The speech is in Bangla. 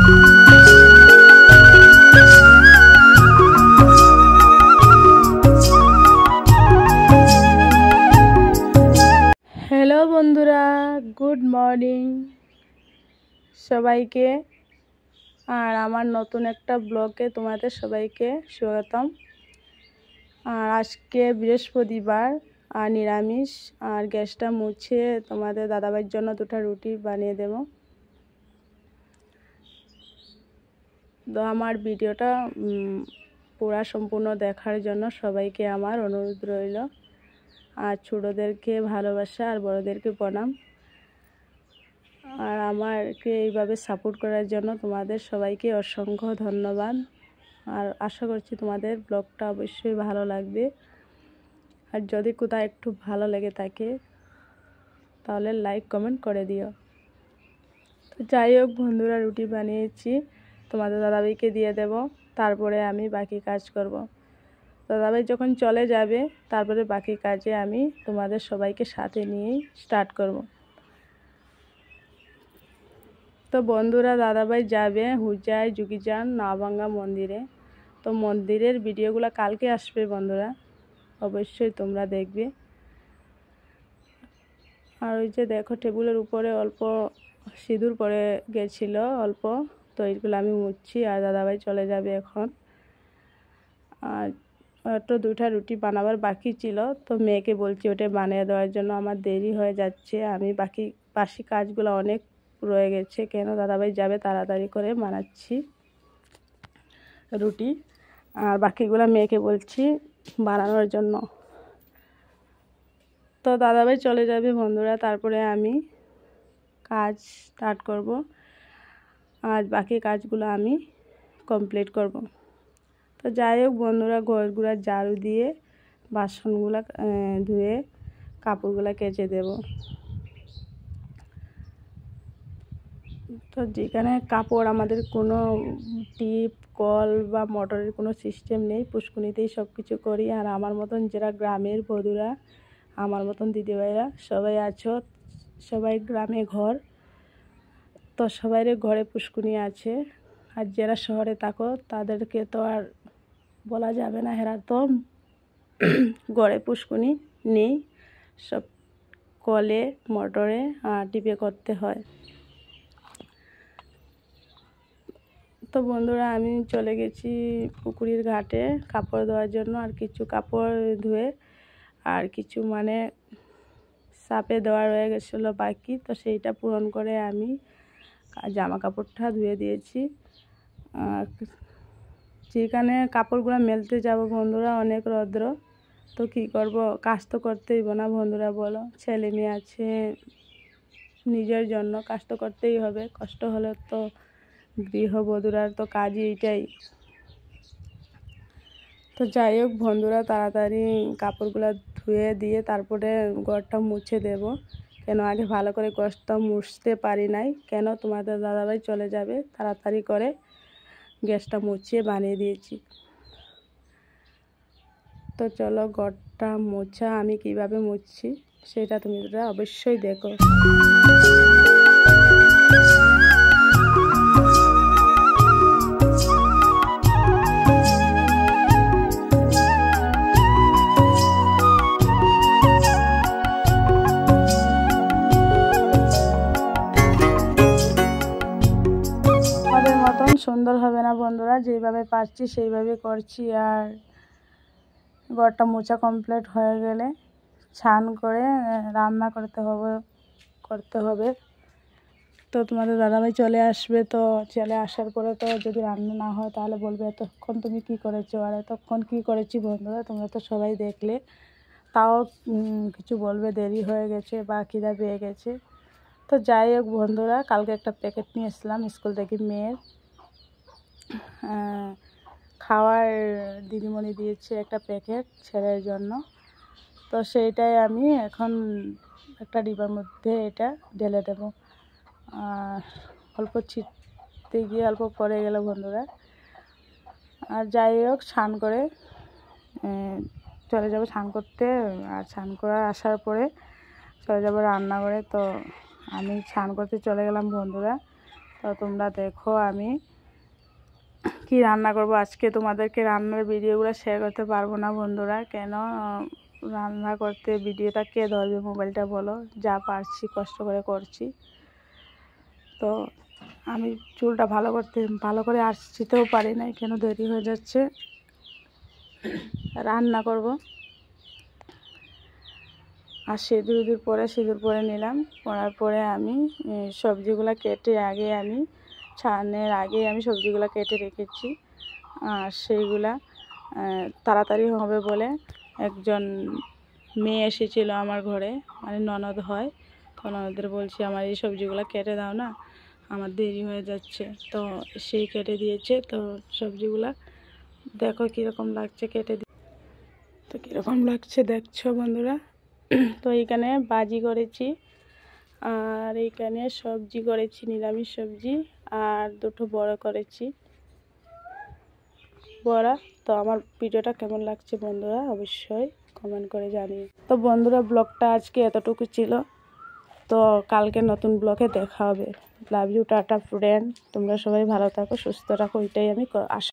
হ্যালো বন্ধুরা, গুড মর্নিং সবাইকে। আর আমার নতুন একটা ব্লগে তোমাদের সবাইকে স্বাগতম। আর আজকে বৃহস্পতিবার আর নিরামিষ, আর গ্যাসটা মুছে তোমাদের দাদাভাইয়ের জন্য দুটো রুটি বানিয়ে দেব। তো আমার ভিডিওটা পুরা সম্পূর্ণ দেখার জন্য সবাইকে আমার অনুরোধ রইল। আর ছোটোদেরকে ভালোবাসা আর বড়োদেরকে প্রণাম। আর আমাকে এইভাবে সাপোর্ট করার জন্য তোমাদের সবাইকে অসংখ্য ধন্যবাদ। আর আশা করছি তোমাদের ব্লগটা অবশ্যই ভালো লাগবে। আর যদি কোথাও একটু ভালো লেগে থাকে তাহলে লাইক কমেন্ট করে দিও। তো যাই হোক বন্ধুরা, রুটি বানিয়েছি, তোমাদের দাদাভাইকে দিয়ে দেব, তারপরে আমি বাকি কাজ করব। দাদাভাই যখন চলে যাবে তারপরে বাকি কাজে আমি তোমাদের সবাইকে সাথে নিয়েই স্টার্ট করব। তো বন্ধুরা, দাদাভাই যাবে হুজাই যুগিজান নাওভাঙ্গা মন্দিরে। তো মন্দিরের ভিডিওগুলো কালকে আসবে বন্ধুরা, অবশ্যই তোমরা দেখবে। আর ওই যে দেখো টেবিলের উপরে অল্প সিঁদুর পড়ে গেছিলো অল্প, তো এইগুলো আমি মুছছি। আর দাদাভাই চলে যাবে এখন। আর তো দুটা রুটি বানাবার বাকি ছিল, তো মেয়েকে বলছি ওটা বানিয়ে দেওয়ার জন্য। আমার দেরি হয়ে যাচ্ছে, আমি বাকি কাজগুলো অনেক রয়ে গেছে, কেন দাদাভাই যাবে তাড়াতাড়ি করে বানাচ্ছি রুটি। আর বাকিগুলো মেয়েকে বলছি বানানোর জন্য। তো দাদাভাই চলে যাবে বন্ধুরা, তারপরে আমি কাজ স্টার্ট করব। আর বাকি কাজগুলো আমি কমপ্লিট করব। তো যাই হোক বন্ধুরা, ঘরগুলো ঝাড়ু দিয়ে বাসনগুলো ধুয়ে কাপড়গুলো কেচে দেব। তো যেখানে কাপড় আমাদের কোনো টিপ কল বা মোটরের কোনো সিস্টেম নেই, পুষ্কুনিতেই সব কিছু করি। আর আমার মতন যারা গ্রামের বধূরা, আমার মতন দিদিভাইরা সবাই আছো, সবাই গ্রামে ঘর, তো সবাইরে ঘরে পুষ্কুনি আছে। আর যারা শহরে থাকো তাদেরকে তো আর বলা যাবে না, হেরা তো ঘরে পুষ্কুনি নেই, সব কলে মোটরে টিপে করতে হয়। তো বন্ধুরা, আমি চলে গেছি পুকুরের ঘাটে কাপড় ধোয়ার জন্য। আর কিছু কাপড় ধুয়ে আর কিছু সাপে দেওয়া রয়ে গেছিলো বাকি, তো সেইটা পূরণ করে আমি জামা কাপড়টা ধুয়ে দিয়েছি। যেখানে কাপড়গুলো মেলতে যাব বন্ধুরা, অনেক রৌদ্র, তো কী করব, কাজ তো করতেই হবে না বন্ধুরা, বলো। ছেলে মেয়ে আছে, নিজের জন্য কাজ তো করতেই হবে। কষ্ট হলে তো গৃহবধূরার তো কাজই এইটাই। তো যাই হোক বন্ধুরা, তাড়াতাড়ি কাপড়গুলো ধুয়ে দিয়ে তারপরে ঘরটা মুছে দেব। কেন আগে ভালো করে ঘরটা মুছতে পারি নাই, কেন তোমাদের দাদাভাই চলে যাবে, তাড়াতাড়ি করে গ্যাসটা মুছিয়ে বানিয়ে দিয়েছি। তো চলো ঘরটা মোছা আমি কিভাবে মুছছি সেটা তোমরা অবশ্যই দেখো। সুন্দর হবে না বন্ধুরা, যেভাবে পারছি সেইভাবে করছি। আর ঘরটা মোছা কমপ্লিট হয়ে গেলে স্নান করে রান্না করতে হবে। তো তোমাদের দাদাভাই চলে আসবে, তো চলে আসার পরে তো যদি রান্না না হয় তাহলে বলবে এতক্ষণ তুমি কি করেছো। আর এতক্ষণ কি করেছি বন্ধুরা তোমরা তো সবাই দেখলে, তাও কিছু বলবে দেরি হয়ে গেছে বা খিদা পেয়ে গেছে। তো যাই হোক বন্ধুরা, কালকে একটা প্যাকেট নিয়ে এসলাম স্কুল থেকে, মেয়ের খাওয়ার দিদিমণি দিয়েছে একটা প্যাকেট ছেলের জন্য। তো সেইটাই আমি এখন একটা ডিবার মধ্যে এটা ঢেলে দেব। অল্প ছিটতে গিয়ে অল্প পড়ে গেল বন্ধুরা। আর যাই হোক, স্নান করে চলে যাব স্নান করতে। আর স্নান করে আসার পরে চলে যাব রান্নাঘরে। তো আমি স্নান করতে চলে গেলাম বন্ধুরা। তো তো তোমরা দেখো আমি কি রান্না করব। আজকে তোমাদেরকে রান্নার ভিডিওগুলো শেয়ার করতে পারবো না বন্ধুরা, কেন রান্না করতে ভিডিওটা কে ধরবে মোবাইলটা বলো, যা পারছি কষ্ট করে করছি। তো আমি চুলটা ভালো করে আসতেও পারি নাই, কেন দেরি হয়ে যাচ্ছে। রান্না করব আর সিঁদুর পরে নিলাম। পরার পরে আমি সবজিগুলো কেটে আমি ছানের আগে আমি সবজিগুলো কেটে রেখেছি। আর সেইগুলা তাড়াতাড়ি হবে বলে একজন মেয়ে এসেছিলো আমার ঘরে, মানে ননদ হয়। তো ননদের বলছি আমার এই সবজিগুলো কেটে দাও না, আমার দেরি হয়ে যাচ্ছে। তো সেই কেটে দিয়েছে। তো সবজিগুলা দেখো কীরকম লাগছে কেটে তো কীরকম লাগছে দেখছো বন্ধুরা। তো এইখানে ভাজি করেছি আর এইখানে সবজি করেছি, নিরামিষ সবজি, আর দুটো বড়া করেছি বড়া। তো আমার ভিডিওটা কেমন লাগছে বন্ধুরা অবশ্যই কমেন্ট করে জানিয়ে। তো বন্ধুরা ব্লগটা আজকে এতটুকু ছিল। তো কালকে নতুন ব্লগে দেখা হবে। Love you, tata friend. তোমরা সবাই ভালো থাকো, সুস্থ থাকো, এটাই আমি আশা